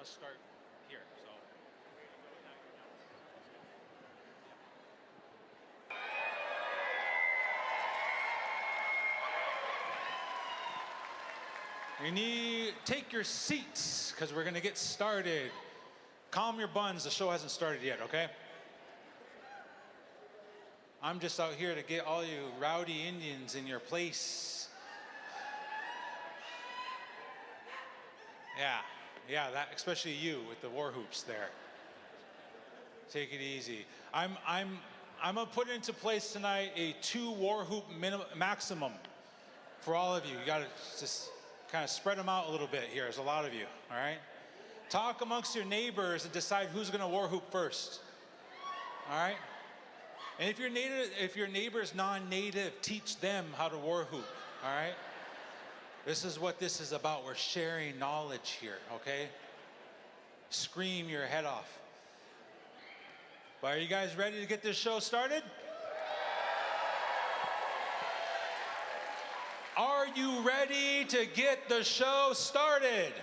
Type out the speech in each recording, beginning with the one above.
must start here. So. You need take your seats because we're gonna get started. Calm your buns, the show hasn't started yet, okay? I'm just out here to get all you rowdy Indians in your place. Yeah, that, especially you with the war hoops there. Take it easy. I'm gonna put into place tonight a 2 war hoop maximum for all of you. You gotta just kind of spread them out a little bit here. There's a lot of you, all right? Talk amongst your neighbors and decide who's gonna war hoop first, all right? And if your neighbor's non-native, teach them how to war hoop, all right? This is what this is about. We're sharing knowledge here, okay? Scream your head off. But are you guys ready to get this show started? Are you ready to get the show started?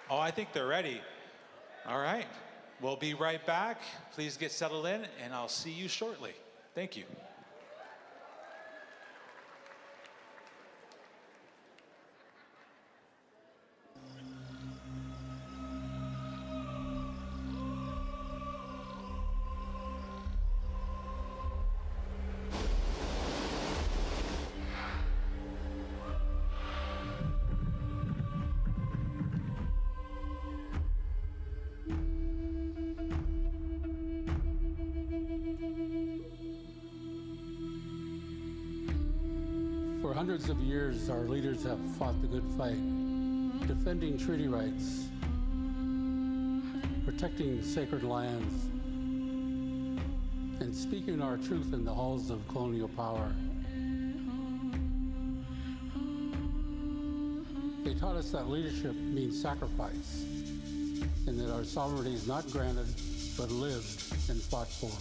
Oh, I think they're ready. All right, we'll be right back. Please get settled in, and I'll see you shortly. Thank you. For hundreds of years, our leaders have fought the good fight, defending treaty rights, protecting sacred lands, and speaking our truth in the halls of colonial power. They taught us that leadership means sacrifice, and that our sovereignty is not granted, but lived and fought for.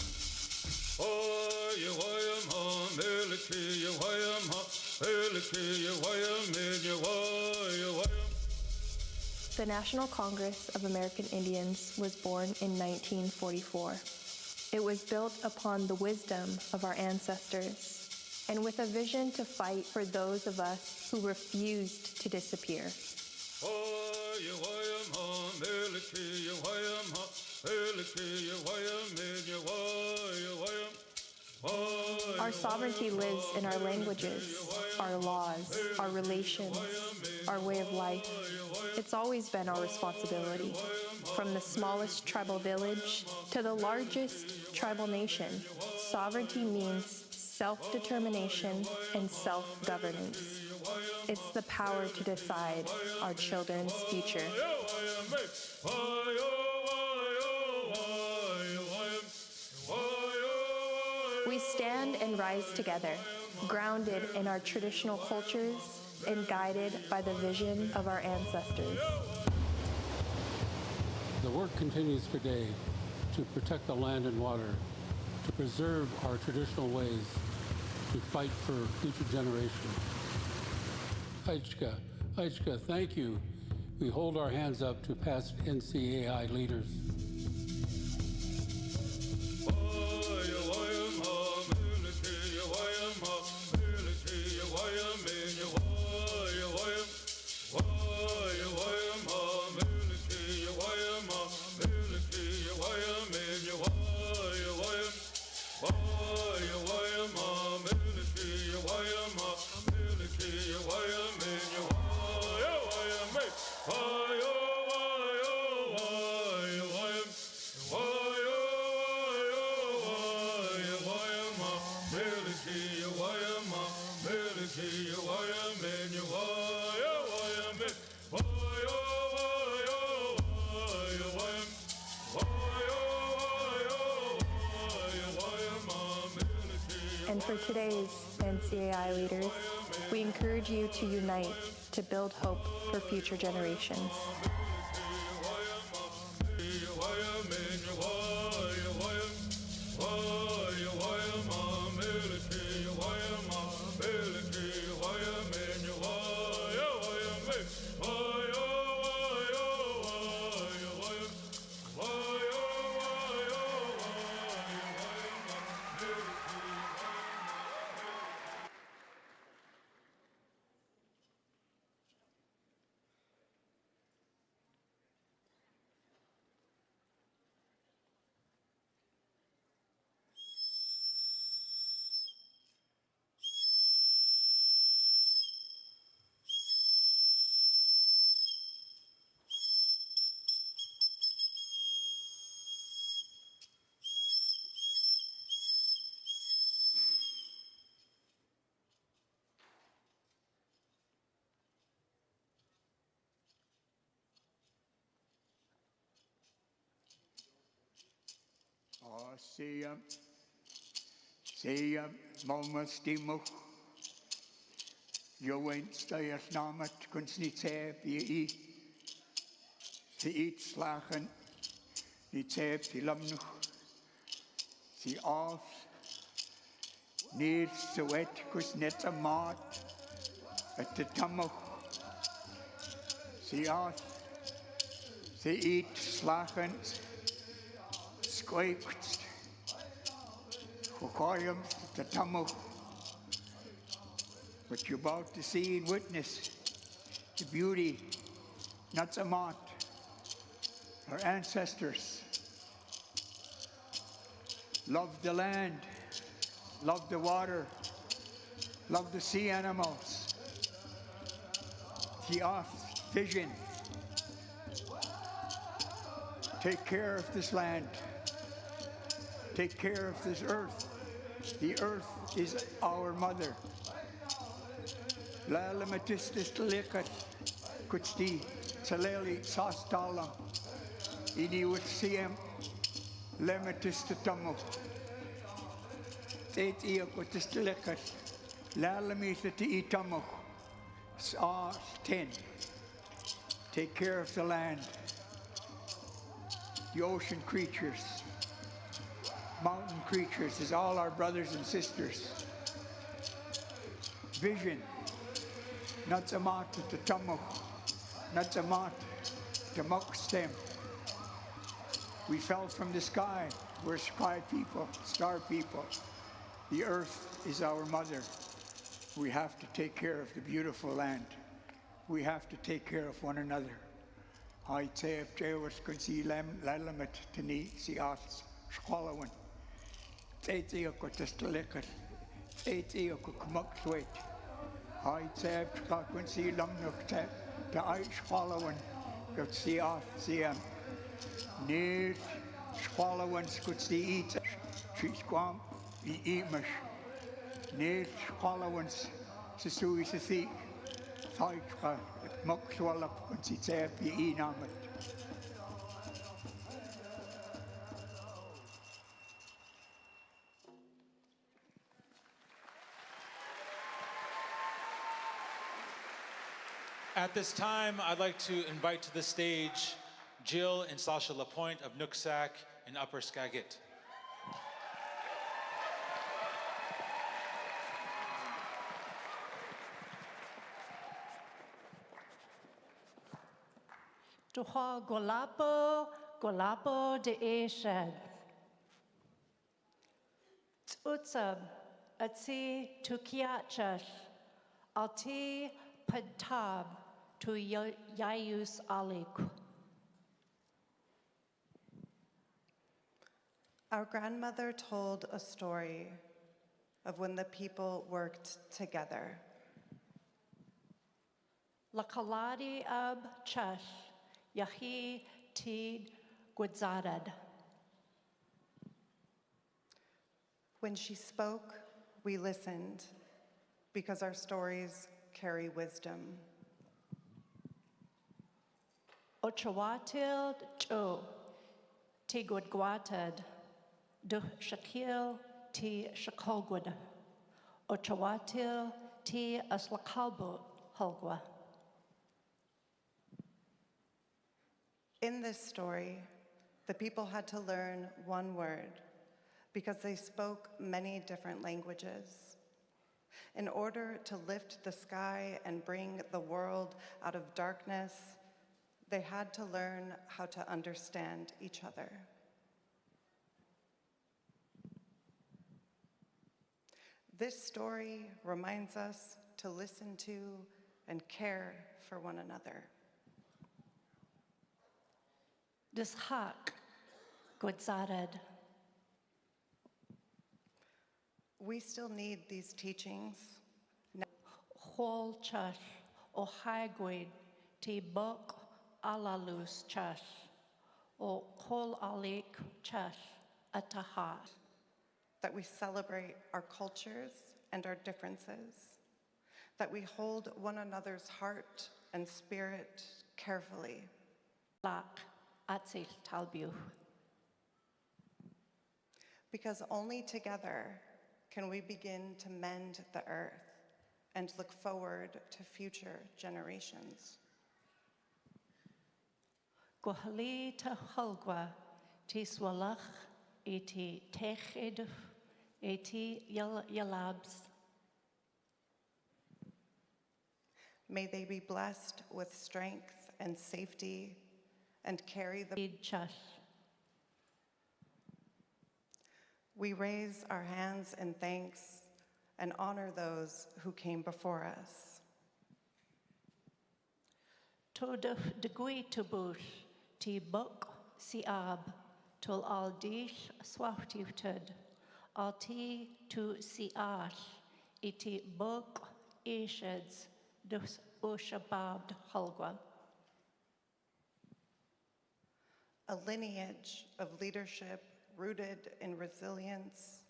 The National Congress of American Indians was born in 1944. It was built upon the wisdom of our ancestors and with a vision to fight for those of us who refused to disappear. Our sovereignty lives in our languages, our laws, our relations, our way of life. It's always been our responsibility. From the smallest tribal village to the largest tribal nation, sovereignty means self-determination and self-governance. It's the power to decide our children's future. We stand and rise together, grounded in our traditional cultures and guided by the vision of our ancestors. The work continues today to protect the land and water, to preserve our traditional ways, to fight for future generations. Aichka, thank you. We hold our hands up to past NCAI leaders. And for today's NCAI leaders, we encourage you to unite to build hope for future generations. Sia Malma Stimo. Jo went stuyers namet kunst niet zeggen wie ze iets slagen niet zeggen die lam nog ze af neer zo wet kunst net een maat het de tammig ze af ze iets slagen squeakt Hokoyam the tammig. What you're about to see and witness, the beauty, Netse Mot, our ancestors, loved the land, loved the water, loved the sea animals. The off vision. Take care of this land. Take care of this earth. The earth is our mother. La lamatistis lekat kutsti saleli sastalam ini with CM lamatis tamu tet ia kutis lekat la lamita ti tamu sa 10. Take care of the land, the ocean creatures, mountain creatures is all our brothers and sisters. Vision. Netse Mot to Tumuk, Netse Mot to Muk stem. We fell from the sky. We're sky people, star people. The earth is our mother. We have to take care of the beautiful land. We have to take care of one another. I say if Jawas could see Lalamit to need see us swallowing. Tati ko testalikat. Tati ko kumuk sweet. I say if could see Lumnuk the ice swallowing. Could see off see him. Near swallowing could see eat. She's gone. He eat mush. Near swallowing to see to see. Fight muck swallow could see say if he eat on it. At this time, I'd like to invite to the stage Jill and Sasha Lapointe of Nooksack in Upper Skagit. Tuha golapo de Asian. Tsutsab atsi tukiachas. Alti padtab to yayus alik. Our grandmother told a story of when the people worked together. Lakaladi ab chash yahi tid gudzadad. When she spoke, we listened because our stories carry wisdom. Ochawatil cho ti gudgwatad du shakil ti shakolgwad. Ochawatil ti aslakalbo hulgwa. In this story, the people had to learn one word because they spoke many different languages. In order to lift the sky and bring the world out of darkness, they had to learn how to understand each other. This story reminds us to listen to and care for one another. Dishak gudzadad. We still need these teachings. Hol chash o haigwid ti bok alalus chash o kol alik chash atahat. That we celebrate our cultures and our differences, that we hold one another's heart and spirit carefully. Lak atzil talbu. because only together can we begin to mend the earth and look forward to future generations. Gohali ta halgwa, ti swalach, eti techid, eti yalabs. May they be blessed with strength and safety and carry the... We raise our hands in thanks and honor those who came before us. Todaf de gui tabut, ti buk si ab, tul al dish swaftifted, al ti tu si ash, iti buk isheds, dus ushababd halgwa. A lineage of leadership rooted in resilience,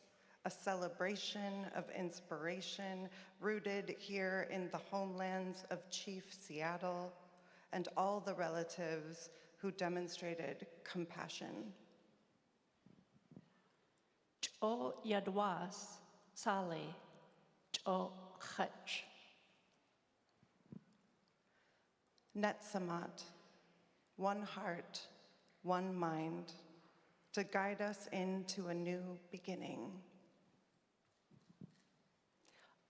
a celebration of inspiration rooted here in the homelands of Chief Seattle and all the relatives who demonstrated compassion. Cho yadwas, sali, cho chach. Netse Mot, one heart, one mind, to guide us into a new beginning.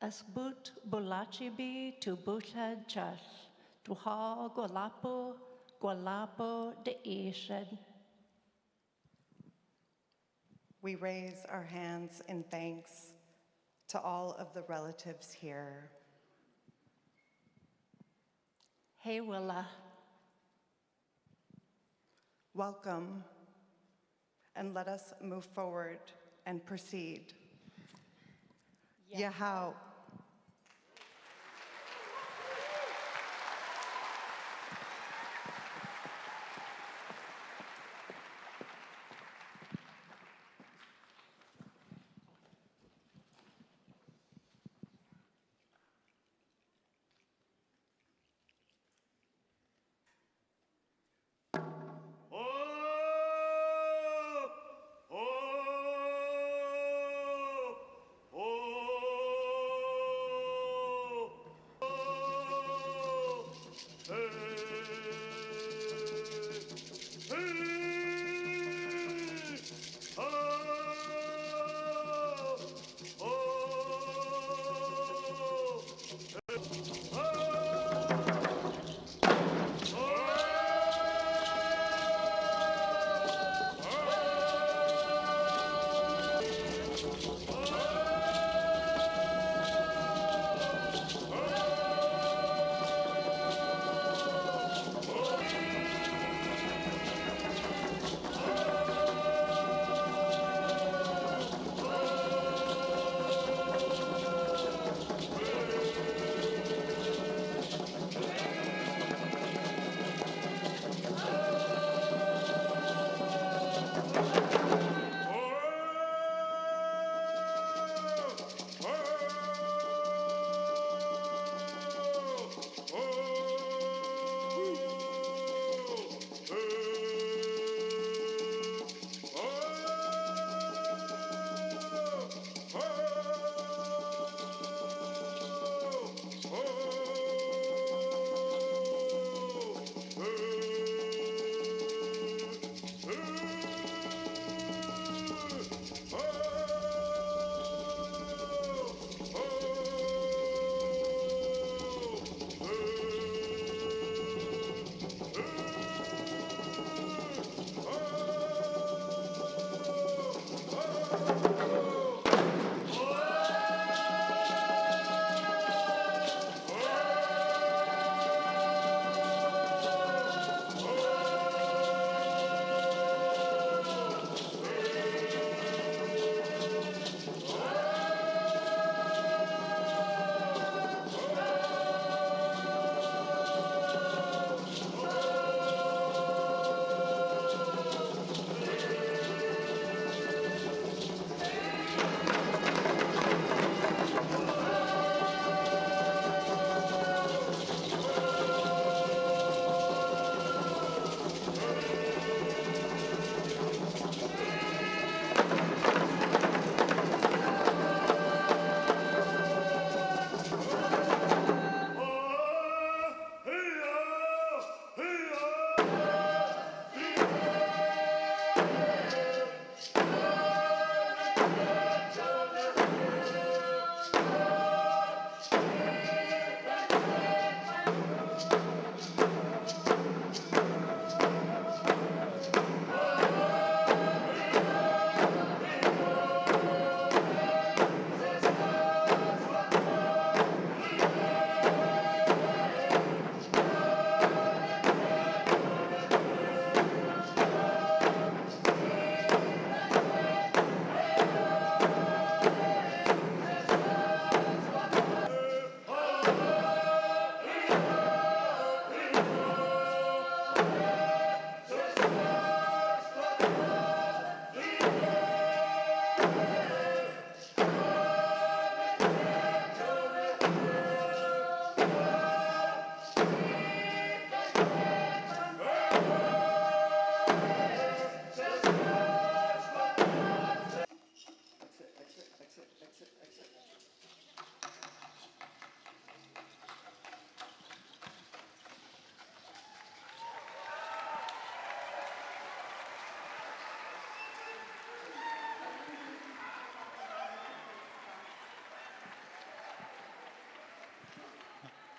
Asbut bulachibi tu butad chas, tu ha golapo de ished. We raise our hands in thanks to all of the relatives here. Hey willa. Welcome, and let us move forward and proceed. Yahau.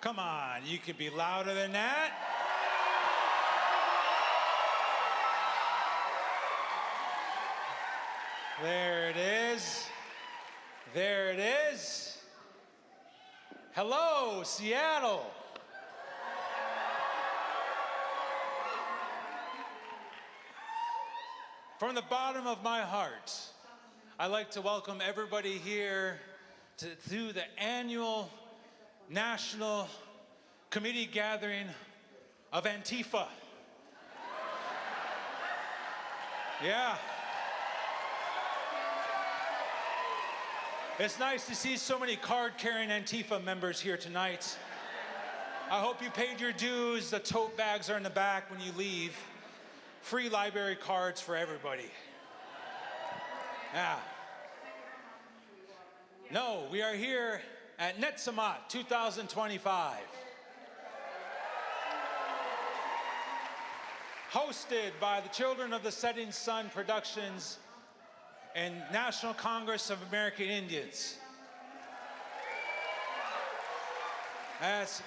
Come on, you can be louder than that. There it is. There it is. Hello, Seattle. From the bottom of my heart, I'd like to welcome everybody here to the annual National Committee Gathering of Antifa. Yeah. It's nice to see so many card-carrying Antifa members here tonight. I hope you paid your dues. The tote bags are in the back when you leave. Free library cards for everybody. Yeah. No, we are here at Netse Mot 2025. Hosted by the Children of the Setting Sun Productions and National Congress of American Indians. That's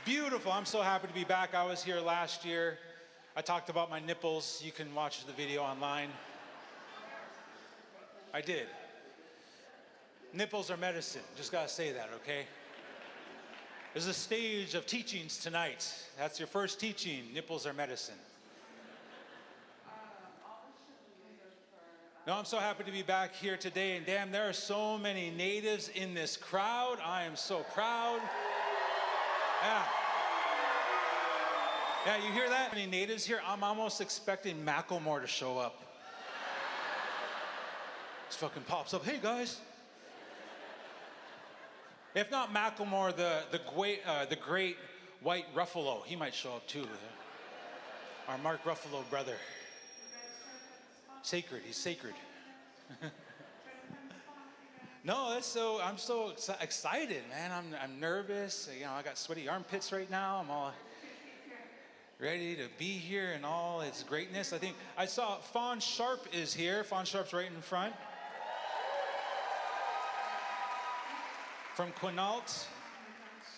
beautiful. I'm so happy to be back. I was here last year. I talked about my nipples. You can watch the video online. I did. Nipples are medicine. Just gotta say that, okay? There's a stage of teachings tonight. That's your first teaching. Nipples are medicine. No, I'm so happy to be back here today, and damn, there are so many natives in this crowd. I am so proud. Yeah. Yeah, you hear that? Any natives here? I'm almost expecting Macklemore to show up. Just fucking pops up. Hey, guys. If not Macklemore, the great White Ruffalo, he might show up too. Our Mark Ruffalo brother. Sacred, he's sacred. No, I'm so excited, man. I'm nervous. You know, I got sweaty armpits right now. I'm all ready to be here in all its greatness. I think I saw Fawn Sharp is here. Fawn Sharp's right in front. From Quinault,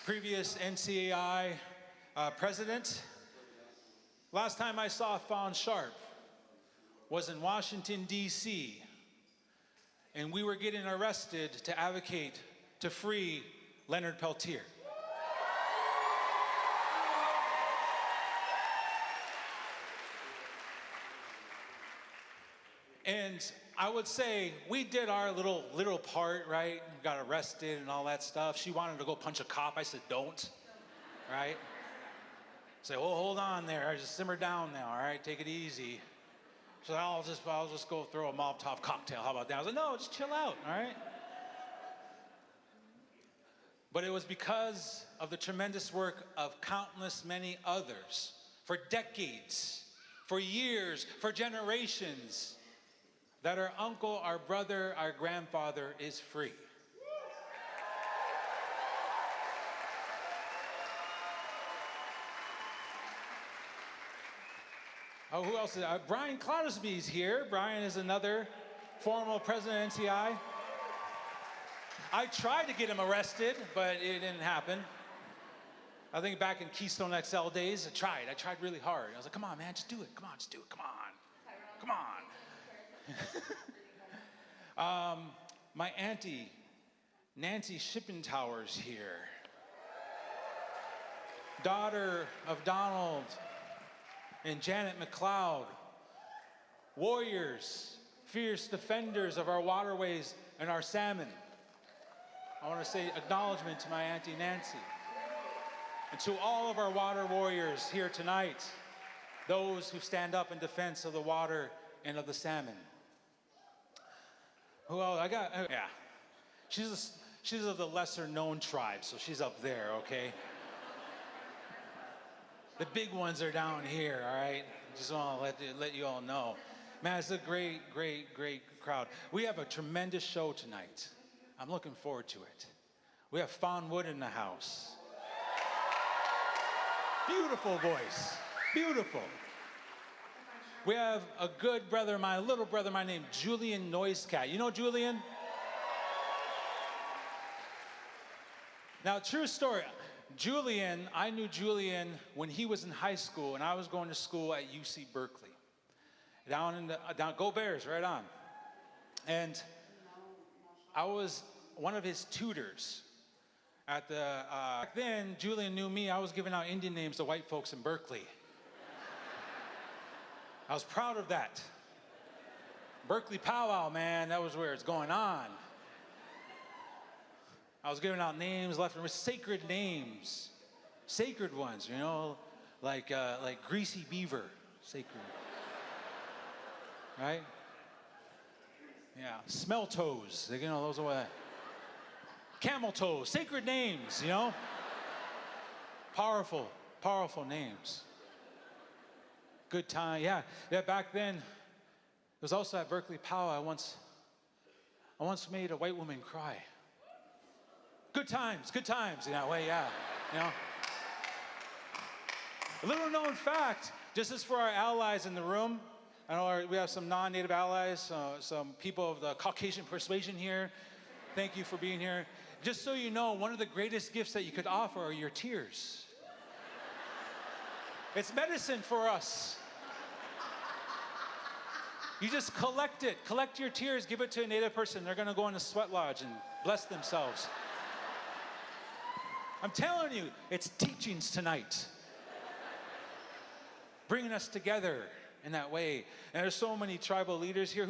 previous NCAI president. Last time I saw Fawn Sharp was in Washington, D.C., and we were getting arrested to advocate to free Leonard Peltier. And I would say we did our little part, right? We got arrested and all that stuff. She wanted to go punch a cop. I said, don't, right? Say, well, hold on there. I just simmer down now, all right? Take it easy. So I'll just go throw a Molotov cocktail. How about that? I was like, no, just chill out, all right? But it was because of the tremendous work of countless many others for decades, for years, for generations, that our uncle, our brother, our grandfather is free. Oh, who else is there? Brian Cloudersby's here. Brian is another former president of NCI. I tried to get him arrested, but it didn't happen. I think back in Keystone XL days, I tried really hard. I was like, come on, man, just do it. Come on, just do it, come on. Come on. My auntie, Nancy Shippentowers here. Daughter of Donald and Janet McLeod, warriors, fierce defenders of our waterways and our salmon. I want to say acknowledgement to my Auntie Nancy. And to all of our water warriors here tonight, those who stand up in defense of the water and of the salmon. Who else? Yeah. She's of the lesser known tribe, so she's up there, okay? The big ones are down here, all right? Just want to let you all know. Man, it's a great crowd. We have a tremendous show tonight. I'm looking forward to it. We have Fawn Wood in the house. Beautiful voice, beautiful. We have a good brother, my little brother, named Julian NoiseCat. You know Julian? Now, true story. Julian, I knew Julian when he was in high school, and I was going to school at UC Berkeley. Down Go Bears, right on. And I was one of his tutors at the, back then, Julian knew me. I was giving out Indian names to white folks in Berkeley. I was proud of that. Berkeley powwow, man, that was where it's going on. I was giving out names left and right, sacred names, sacred ones, you know, like Greasy Beaver, sacred, right? Yeah, Smell Toes, you know, those are what, Camel Toes, sacred names, you know? Powerful, powerful names. Good time, yeah. Back then, it was also at Berkeley Powwow, I once made a white woman cry. Good times in that way, yeah, you know. A little known fact, just as for our allies in the room, I know we have some non-native allies, some people of the Caucasian persuasion here. Thank you for being here. Just so you know, one of the greatest gifts that you could offer are your tears. It's medicine for us. You just collect it. Collect your tears, give it to a native person. They're gonna go in a sweat lodge and bless themselves. I'm telling you, it's teachings tonight. Bringing us together in that way. And there's so many tribal leaders here.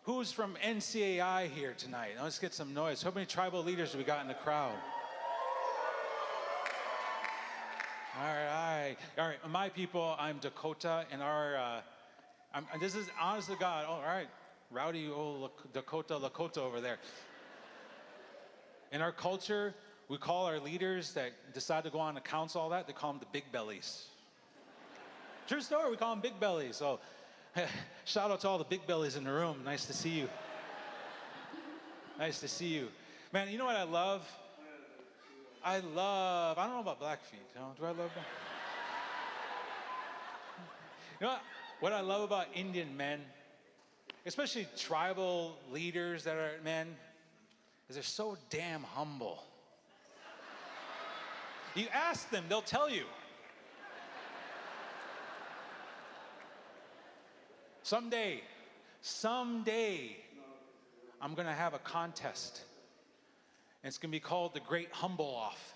Who's from NCAI here tonight? Let's get some noise. How many tribal leaders do we got in the crowd? All right. My people, I'm Dakota, and this is honest to God. All right, rowdy old Lakota over there. In our culture, we call our leaders that decide to go on the council, all that, they call them the big bellies. True story, we call them big bellies. So shout out to all the big bellies in the room. Nice to see you. Nice to see you. Man, you know what I love? I don't know about Blackfeet. Do I love that? You know what I love about Indian men, especially tribal leaders that are men, is they're so damn humble. You ask them, they'll tell you. Someday, I'm gonna have a contest. And it's gonna be called the Great Humble Off.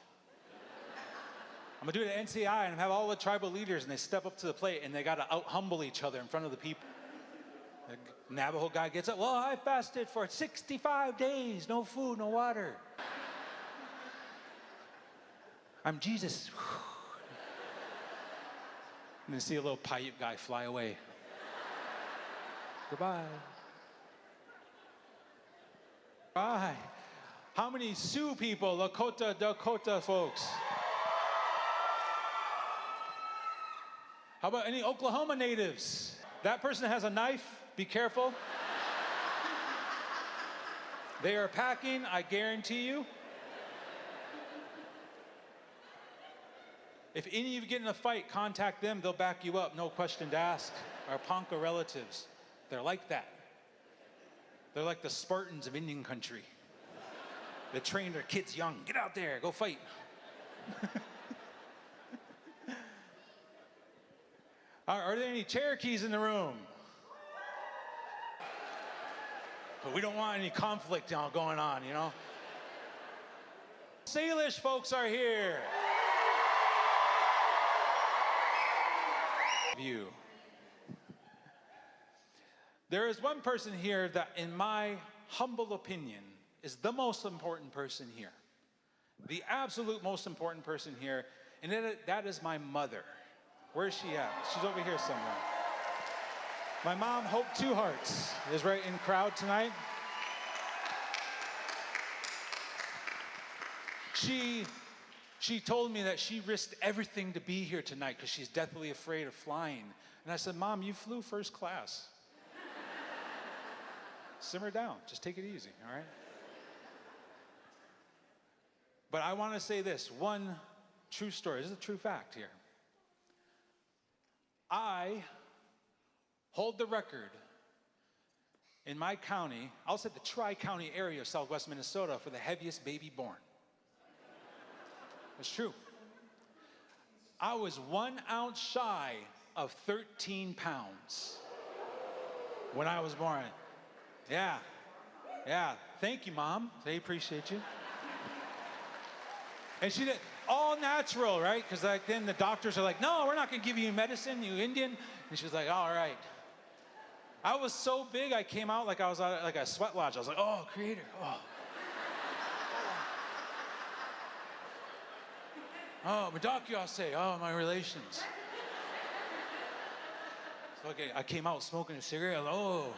I'm gonna do it at NCAI and have all the tribal leaders, and they step up to the plate and they gotta out-humble each other in front of the people. The Navajo guy gets up, well, I fasted for 65 days, no food, no water. I'm Jesus. And then see a little Paiute guy fly away. Goodbye. Bye. How many Sioux people, Dakota folks? How about any Oklahoma natives? That person has a knife, be careful. They are packing, I guarantee you. If any of you get in a fight, contact them, they'll back you up, no question to ask. Our Ponca relatives, they're like that. They're like the Spartans of Indian country. They train their kids young, get out there, go fight. Are there any Cherokees in the room? But we don't want any conflict going on, you know? Salish folks are here. View. There is one person here that, in my humble opinion, is the most important person here. The absolute most important person here, and that is my mother. Where's she at? She's over here somewhere. My mom, Hope Two Hearts, is right in crowd tonight. She told me that she risked everything to be here tonight because she's deathly afraid of flying. And I said, Mom, you flew first class. Simmer down, just take it easy, all right? But I want to say this, one true story. This is a true fact here. I hold the record in my county, I'll say the Tri-County area of Southwest Minnesota, for the heaviest baby born. It's true. I was 1 ounce shy of 13 pounds when I was born. Yeah. Thank you, Mom. They appreciate you. And she did all natural, right? Because like then the doctors are like, no, we're not going to give you medicine, you Indian. And she was like, all right. I was so big, I came out like I was out like a sweat lodge. I was like, oh, creator, oh. Oh, Madakya say, oh, my relations. So okay, I came out smoking a cigarette. Oh,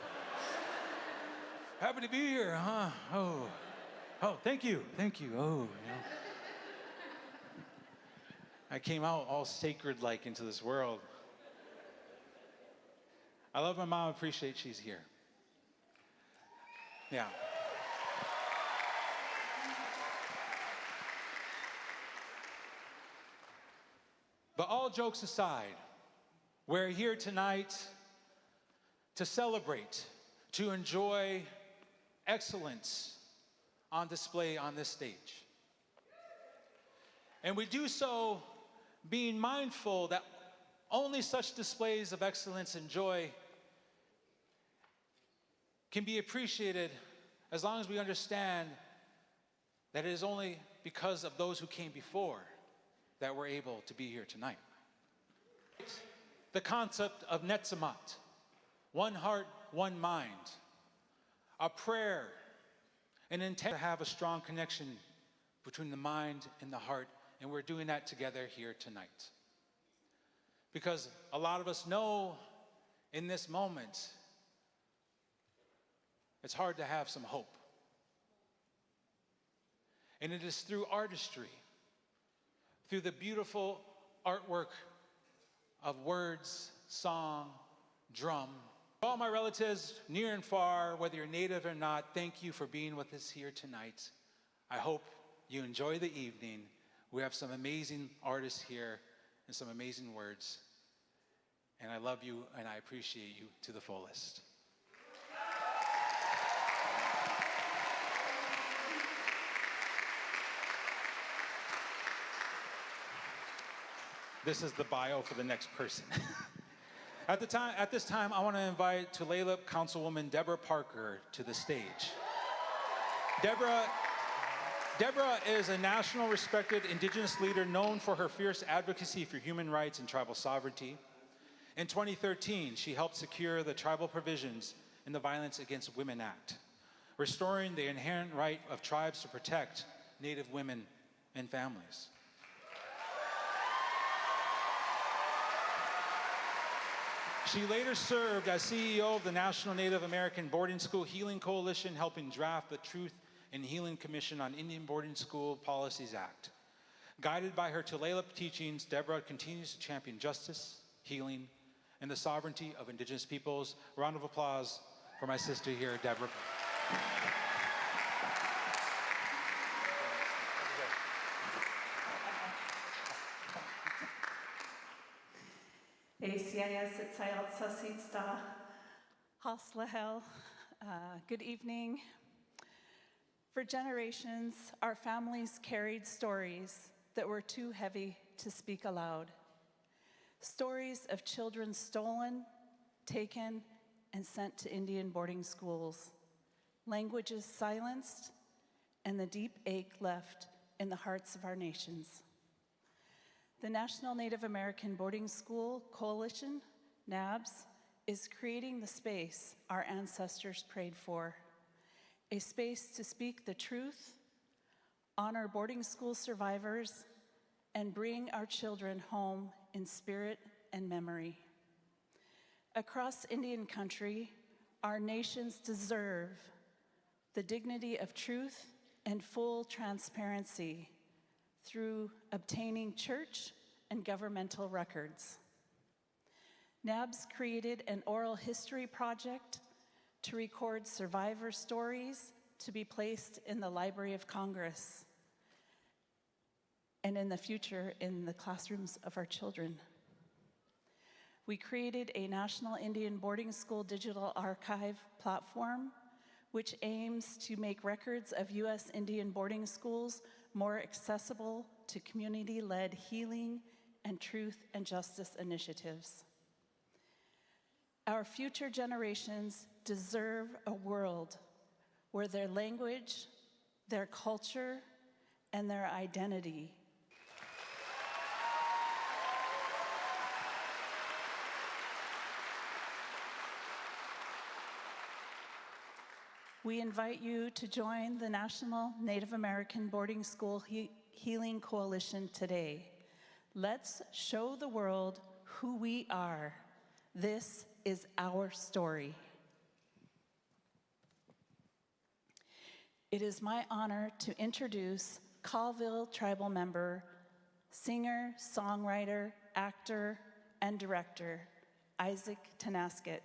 happy to be here, huh? Oh, thank you. Oh, you know. I came out all sacred-like into this world. I love my mom, appreciate she's here. Yeah. But all jokes aside, we're here tonight to celebrate, to enjoy excellence on display on this stage. And we do so being mindful that only such displays of excellence and joy can be appreciated as long as we understand that it is only because of those who came before that we're able to be here tonight. The concept of Netse Mot, one heart, one mind, a prayer, an intent to have a strong connection between the mind and the heart, and we're doing that together here tonight. Because a lot of us know in this moment, it's hard to have some hope. And it is through artistry, through the beautiful artwork of words, song, drum. All my relatives, near and far, whether you're native or not, thank you for being with us here tonight. I hope you enjoy the evening. We have some amazing artists here and some amazing words. And I love you and I appreciate you to the fullest. This is the bio for the next person. At this time, I want to invite Tulalip Councilwoman Deborah Parker to the stage. Deborah is a national respected Indigenous leader known for her fierce advocacy for human rights and tribal sovereignty. In 2013, she helped secure the tribal provisions in the Violence Against Women Act, restoring the inherent right of tribes to protect Native women and families. She later served as CEO of the National Native American Boarding School Healing Coalition, helping draft the Truth and Healing Commission on Indian Boarding School Policies Act. Guided by her Tulalip teachings, Deborah continues to champion justice, healing, and the sovereignty of Indigenous peoples. A round of applause for my sister here, Deborah. Good evening. For generations, our families carried stories that were too heavy to speak aloud. Stories of children stolen, taken, and sent to Indian boarding schools, languages silenced, and the deep ache left in the hearts of our nations. The National Native American Boarding School Coalition, NABS, is creating the space our ancestors prayed for, a space to speak the truth, honor boarding school survivors, and bring our children home in spirit and memory. Across Indian country, our nations deserve the dignity of truth and full transparency through obtaining church and governmental records. NABS created an oral history project to record survivor stories to be placed in the Library of Congress and in the future in the classrooms of our children. We created a National Indian Boarding School digital archive platform which aims to make records of U.S. Indian boarding schools more accessible to community-led healing and truth and justice initiatives. Our future generations deserve a world where their language, their culture, and their identity we invite you to join the National Native American Boarding School Healing Coalition today. Let's show the world who we are. This is our story. It is my honor to introduce Colville tribal member, singer, songwriter, actor, and director, Isaac Tonasket.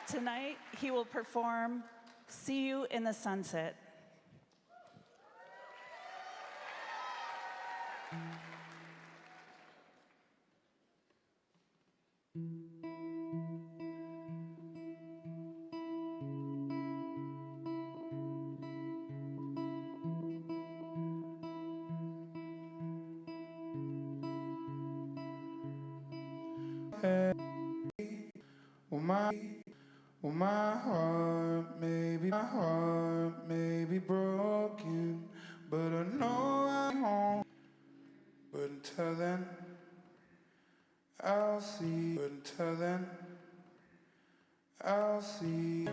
Tonight, he will perform See You in the Sunset. My heart may be broken, but I know I'm home. But until then, I'll see. But until then, I'll see. I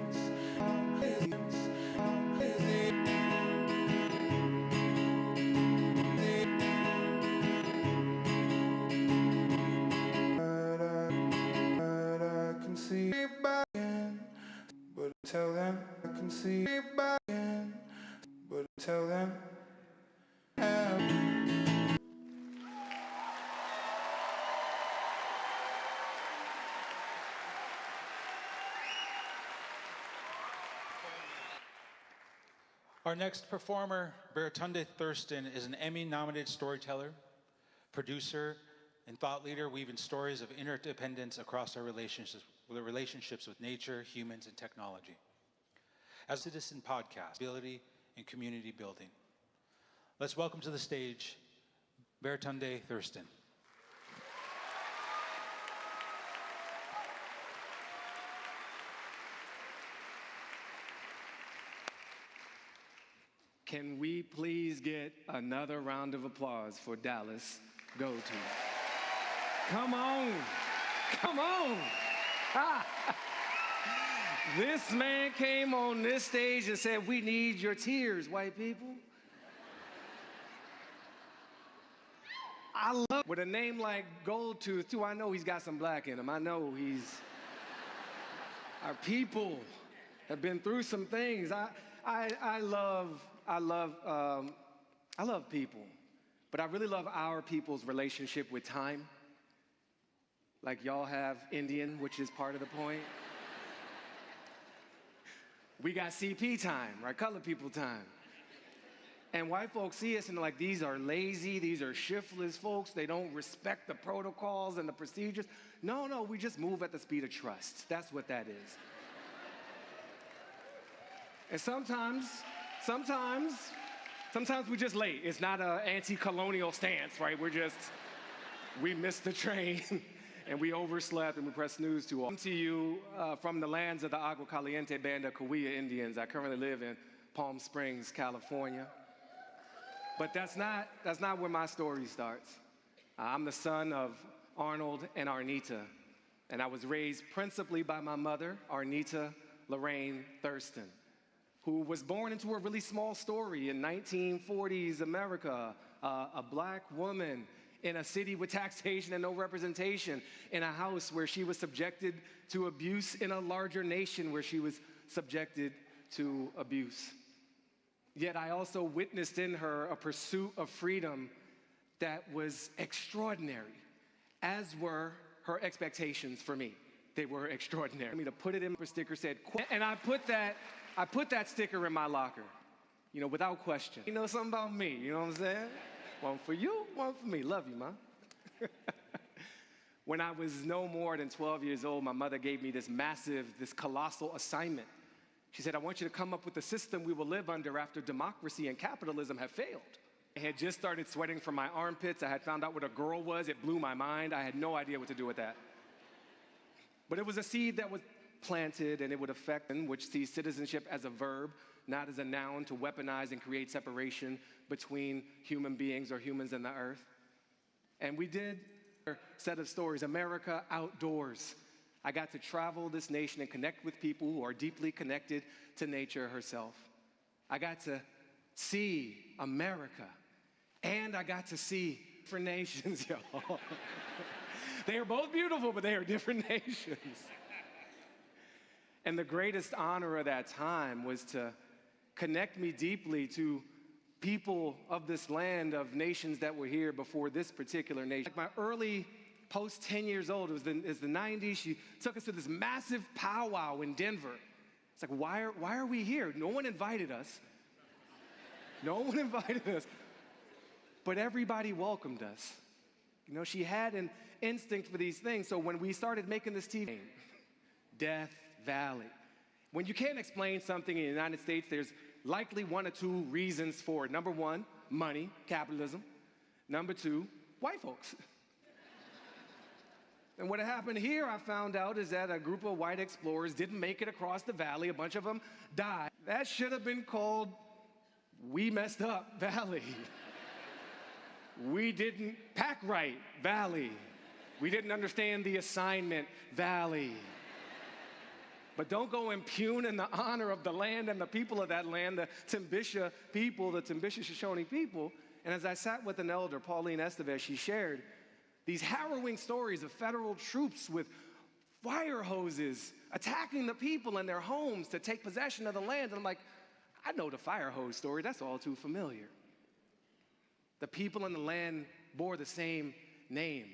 can see it back in. But until then, I can see it back in. But until then, Our next performer, Baratunde Thurston, is an Emmy-nominated storyteller, producer, and thought leader weaving stories of interdependence across our relationships with nature, humans, and technology. As a citizen podcast, ability and community building. Let's welcome to the stage, Baratunde Thurston. Can we please get another round of applause for Dallas Goldtooth? Come on, come on. This man came on this stage and said, we need your tears, white people. I love, with a name like Goldtooth too, I know he's got some black in him. I know our people have been through some things. I love people, but I really love our people's relationship with time. Like y'all have Indian, which is part of the point. We got CP time, right? Colored people time. And white folks see us and they're like, these are lazy, these are shiftless folks, they don't respect the protocols and the procedures. No, we just move at the speed of trust. That's what that is. And sometimes we're just late. It's not an anti-colonial stance, right? We missed the train and we overslept and we pressed snooze too often. To you from the lands of the Agua Caliente Band of Cahuilla Indians. I currently live in Palm Springs, California. But that's not where my story starts. I'm the son of Arnold and Arnita, and I was raised principally by my mother, Arnita Lorraine Thurston, who was born into a really small story in 1940s America, a black woman in a city with taxation and no representation, in a house where she was subjected to abuse, in a larger nation where she was subjected to abuse. Yet I also witnessed in her a pursuit of freedom that was extraordinary, as were her expectations for me. They were extraordinary. I mean, to put it in, her sticker said, and I put that sticker in my locker, without question. You know something about me, you know what I'm saying? One for you, one for me. Love you, Ma. When I was no more than 12 years old, my mother gave me this colossal assignment. She said, I want you to come up with the system we will live under after democracy and capitalism have failed. I had just started sweating from my armpits. I had found out what a girl was. It blew my mind. I had no idea what to do with that. But it was a seed that was planted, and it would affect, which sees citizenship as a verb, not as a noun to weaponize and create separation between human beings or humans and the earth. And we did a set of stories, America Outdoors. I got to travel this nation and connect with people who are deeply connected to nature herself. I got to see America, and I got to see different nations, y'all. They are both beautiful, but they are different nations. And the greatest honor of that time was to connect me deeply to people of this land, of nations that were here before this particular nation. Like my early post 10 years old, it was the 90s, she took us to this massive powwow in Denver. It's like, why are we here? No one invited us. No one invited us. But everybody welcomed us. You know, she had an instinct for these things. So when we started making this TV, Death Valley. When you can't explain something in the United States, there's likely one or two reasons for it. Number one, money, capitalism. Number two, white folks. And what happened here, I found out, is that a group of white explorers didn't make it across the valley. A bunch of them died. That should have been called We Messed Up Valley. We didn't pack right Valley. We didn't understand the assignment Valley. But don't go impugning the honor of the land and the people of that land, the Timbisha people, the Timbisha Shoshone people. And as I sat with an elder, Pauline Estevez, she shared these harrowing stories of federal troops with fire hoses attacking the people in their homes to take possession of the land. And I'm like, I know the fire hose story. That's all too familiar. The people in the land bore the same name.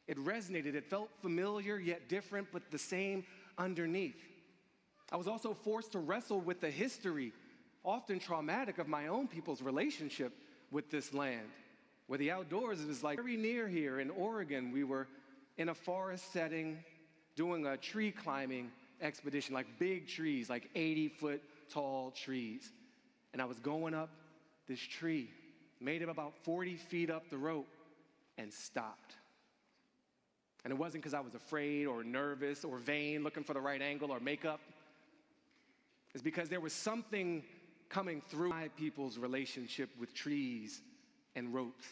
It resonated. It felt familiar yet different, but the same underneath. I was also forced to wrestle with the history, often traumatic, of my own people's relationship with this land, where the outdoors is like very near here in Oregon. We were in a forest setting doing a tree climbing expedition, like big trees, like 80-foot tall trees. And I was going up this tree, made it about 40 feet up the rope, and stopped. And it wasn't because I was afraid or nervous or vain, looking for the right angle or makeup. It's because there was something coming through my people's relationship with trees and ropes.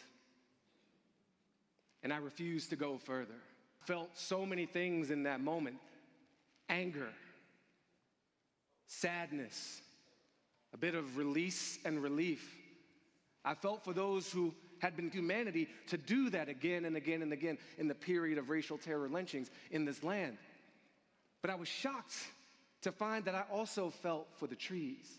And I refused to go further. Felt so many things in that moment. Anger, sadness, a bit of release and relief. I felt for those who had been humanity to do that again and again and again in the period of racial terror lynchings in this land. But I was shocked to find that I also felt for the trees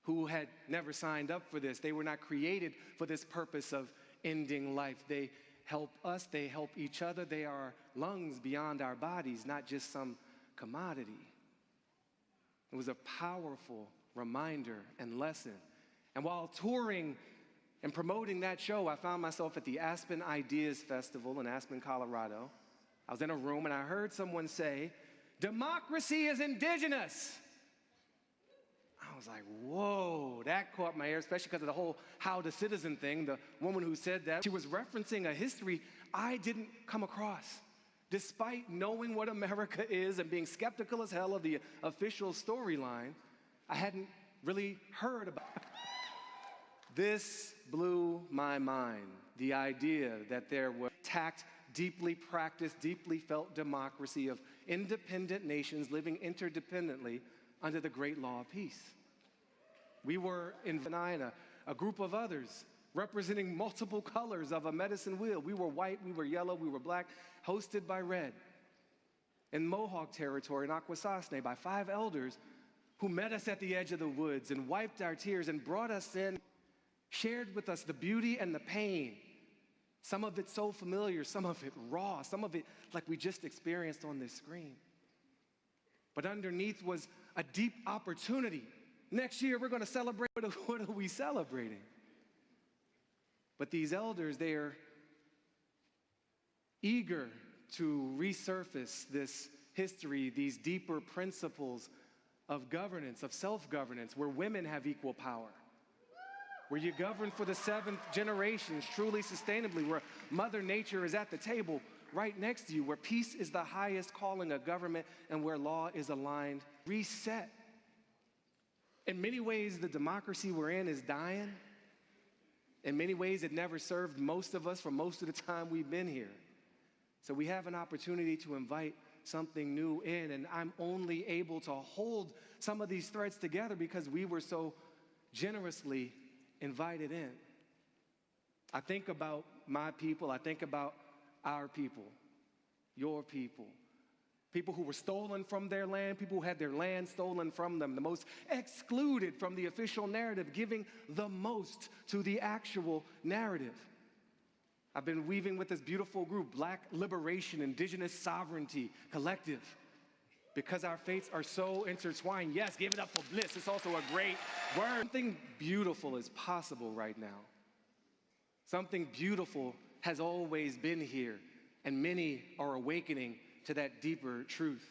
who had never signed up for this. They were not created for this purpose of ending life. They help us, they help each other. They are lungs beyond our bodies, not just some commodity. It was a powerful reminder and lesson. And while touring and promoting that show, I found myself at the Aspen Ideas Festival in Aspen, Colorado. I was in a room and I heard someone say, "Democracy is indigenous." I was like, whoa, that caught my ear, especially because of the whole how the citizen thing. The woman who said that, she was referencing a history I didn't come across. Despite knowing what America is and being skeptical as hell of the official storyline, I hadn't really heard about it. This blew my mind, the idea that there was tact, deeply practiced, deeply felt democracy of independent nations living interdependently under the great law of peace. We were in Vanina, a group of others representing multiple colors of a medicine wheel. We were white, we were yellow, we were black, hosted by red. In Mohawk territory, in Akwesasne, by 5 elders who met us at the edge of the woods and wiped our tears and brought us in, shared with us the beauty and the pain. Some of it so familiar, some of it raw, some of it like we just experienced on this screen. But underneath was a deep opportunity. Next year, we're going to celebrate. What are we celebrating? But these elders, they are eager to resurface this history, these deeper principles of governance, of self-governance, where women have equal power, where you govern for the 7th generations truly sustainably, where Mother Nature is at the table right next to you, where peace is the highest calling of government, and where law is aligned. Reset. In many ways, the democracy we're in is dying. In many ways, it never served most of us for most of the time we've been here. So we have an opportunity to invite something new in, and I'm only able to hold some of these threads together because we were so generously invited in. I think about my people, I think about our people, your people, people who were stolen from their land, people who had their land stolen from them, the most excluded from the official narrative, giving the most to the actual narrative. I've been weaving with this beautiful group, Black Liberation, Indigenous Sovereignty Collective, because our fates are so intertwined. Yes, give it up for Bliss. It's also a great word. Something beautiful is possible right now. Something beautiful has always been here, and many are awakening to that deeper truth.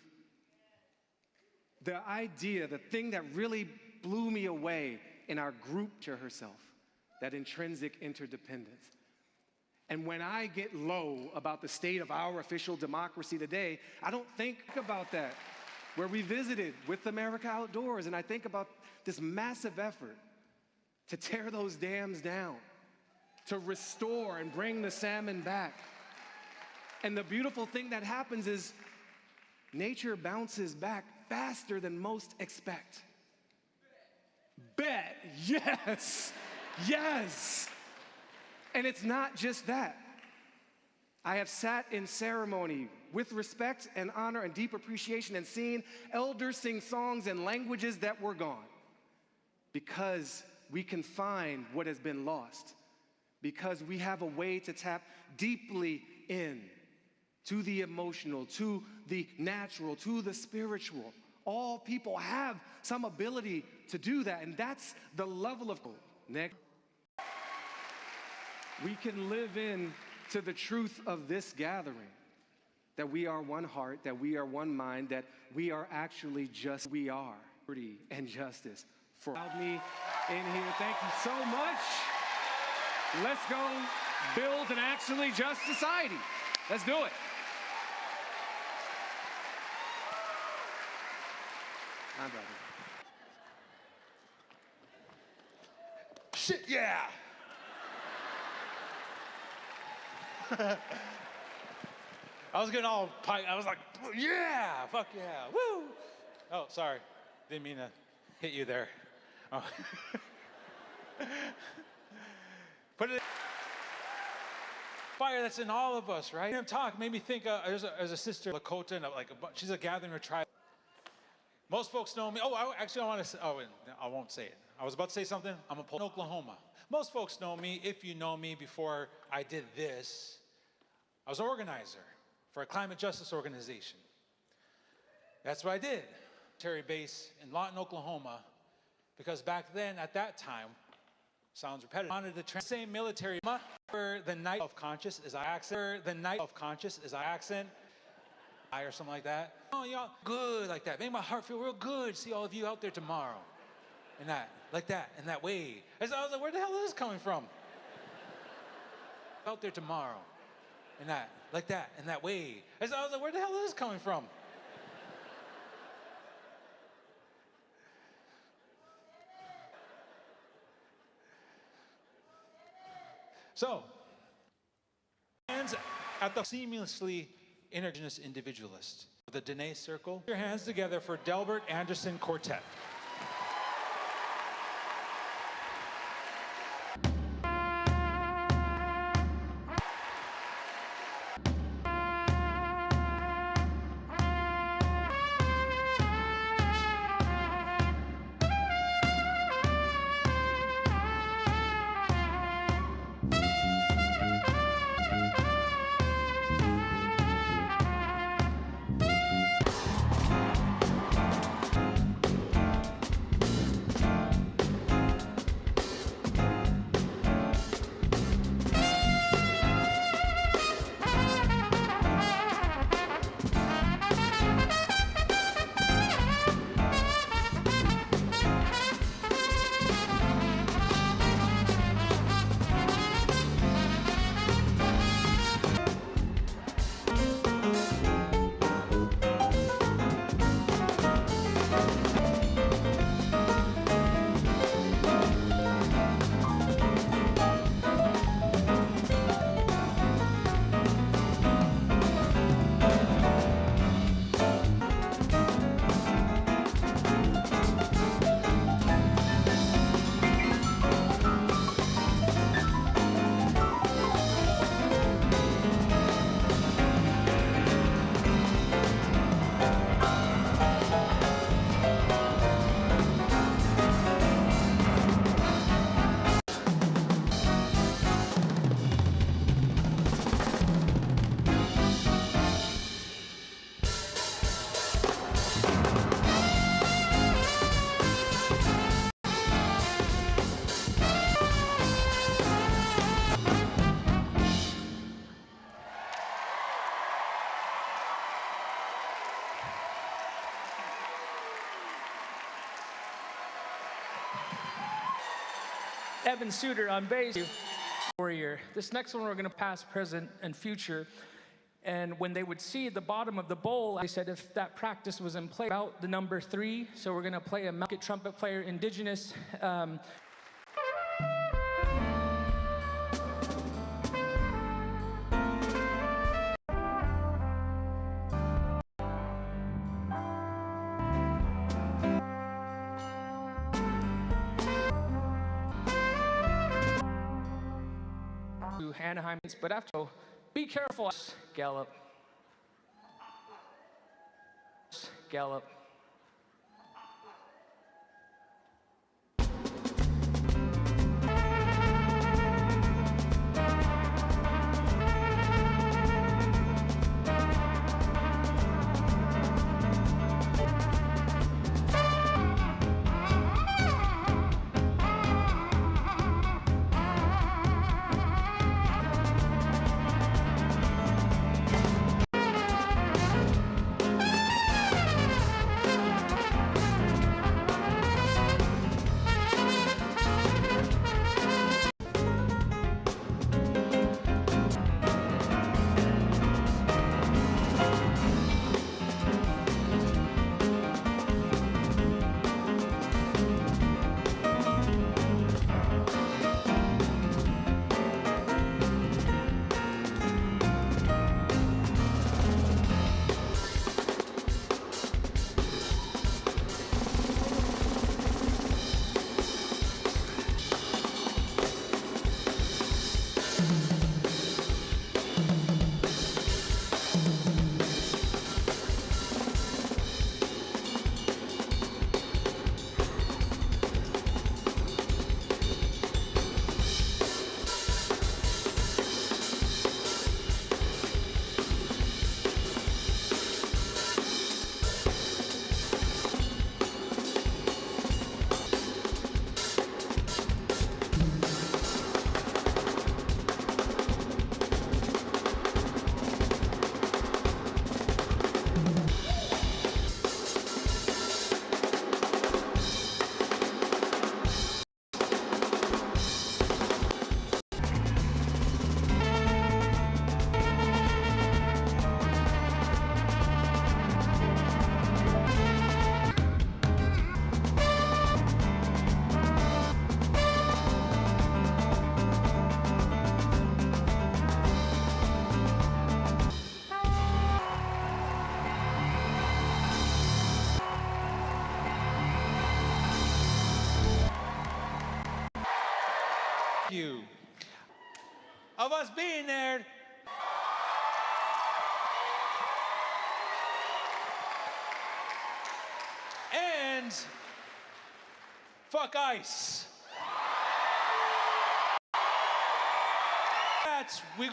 The idea, the thing that really blew me away in our group to herself, that intrinsic interdependence. And when I get low about the state of our official democracy today, I don't think about that. Where we visited with America Outdoors, and I think about this massive effort to tear those dams down, to restore and bring the salmon back. And the beautiful thing that happens is nature bounces back faster than most expect. Bet, yes, yes. And it's not just that. I have sat in ceremony with respect and honor and deep appreciation and seen elders sing songs in languages that were gone, because we can find what has been lost, because we have a way to tap deeply in to the emotional, to the natural, to the spiritual. All people have some ability to do that, and that's the level of next. We can live in to the truth of this gathering, that we are one heart, that we are one mind, that we are actually just, we are liberty and justice. For me in here, thank you so much. Let's go build an actually just society. Let's do it. Hi, brother. Shit, yeah. I was getting all piped. I was like, yeah, fuck yeah, woo. Oh, sorry. Didn't mean to hit you there. Oh. Put it. Fire that's in all of us, right? Talk made me think. There's a sister, Lakota, and she's a gathering of tribe. Most folks know me. Oh, I want to say. Oh, I won't say it. I was about to say something. I'm in Oklahoma. Most folks know me. If you know me, before I did this, I was an organizer for a climate justice organization. That's what I did. Military base in Lawton, Oklahoma, because back then, at that time, sounds repetitive. I wanted to same military for the night of conscious as I accent. The night of conscious as I accent. Or something like that. Oh, y'all good like that. Make my heart feel real good. See all of you out there tomorrow. And that, like that, and that way. And so I was like, where the hell is this coming from? Out there tomorrow. And that, like that, and that way. And so I was like, where the hell is this coming from? So, hands at the seamlessly Indigenous individualist. The Dene Circle. Put your hands together for Delbert Anderson Quartet. Evan Suter on bass. Warrior. This next one we're going to past, present, and future. And when they would see the bottom of the bowl, I said if that practice was in play, about the number 3. So we're going to play a market trumpet player, Indigenous. Anaheim, but after, be careful. Gallop. Gallop. You of us being there. And fuck ice. That's we.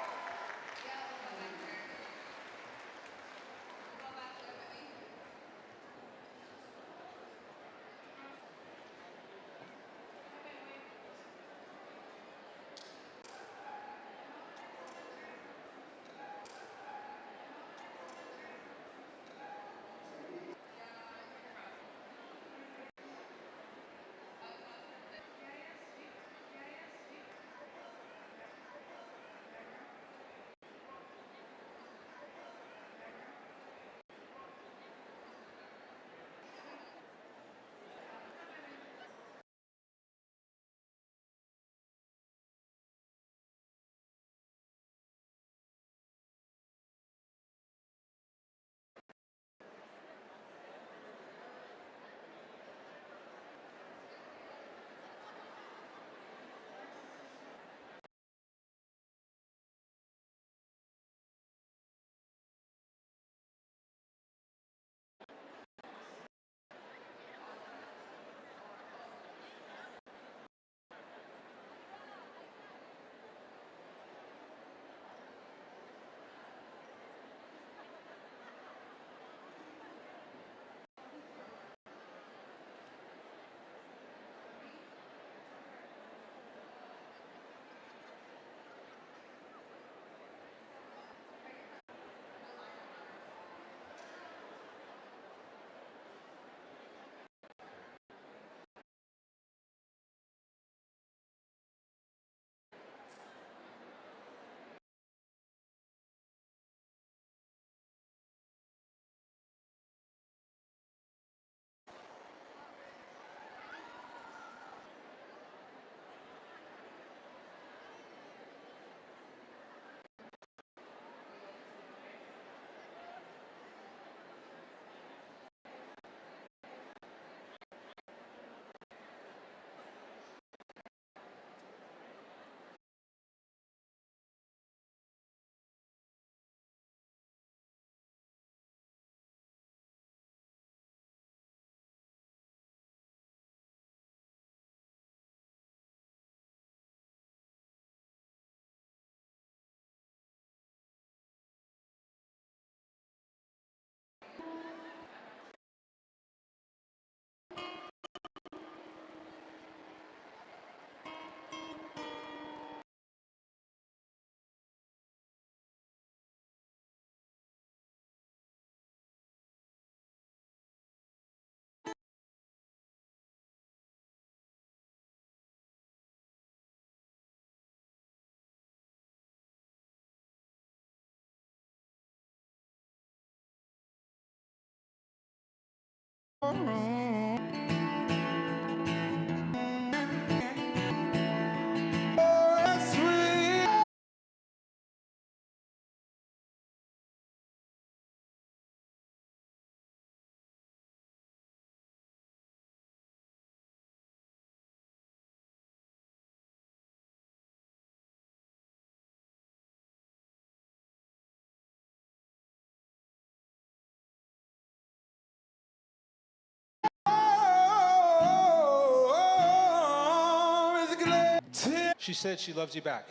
She said she loves you back.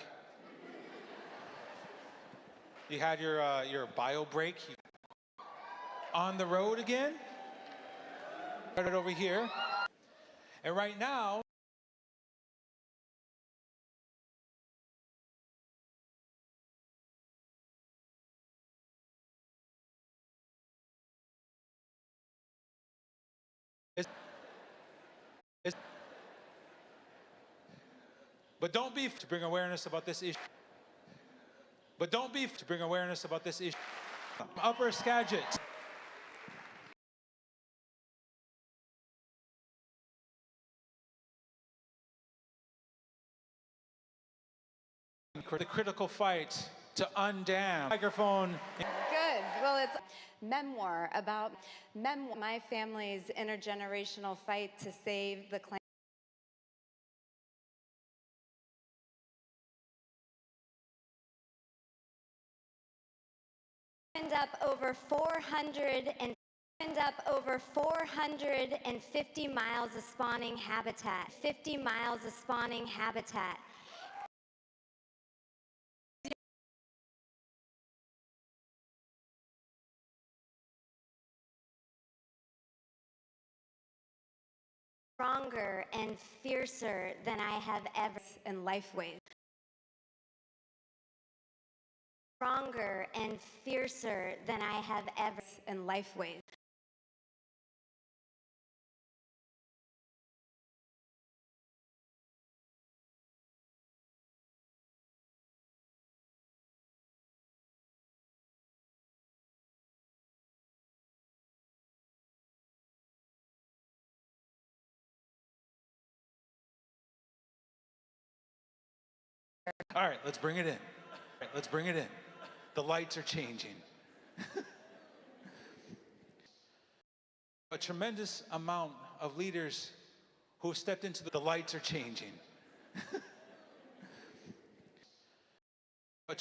You had your bio break. On the road again. Started over here. And right now, but don't be to bring awareness about this issue. But don't be to bring awareness about this issue. Upper Skagit. The critical fight to undam. Microphone. Good. Well, it's a memoir about my family's intergenerational fight to save the clan. Over 450 miles of spawning habitat. 50 miles of spawning habitat. Stronger and fiercer than I have ever in Lifeways. Stronger and fiercer than I have ever in Lifeways. All right, let's bring it in. Let's bring it in. The lights are changing. A tremendous amount of leaders who have stepped into the lights are changing.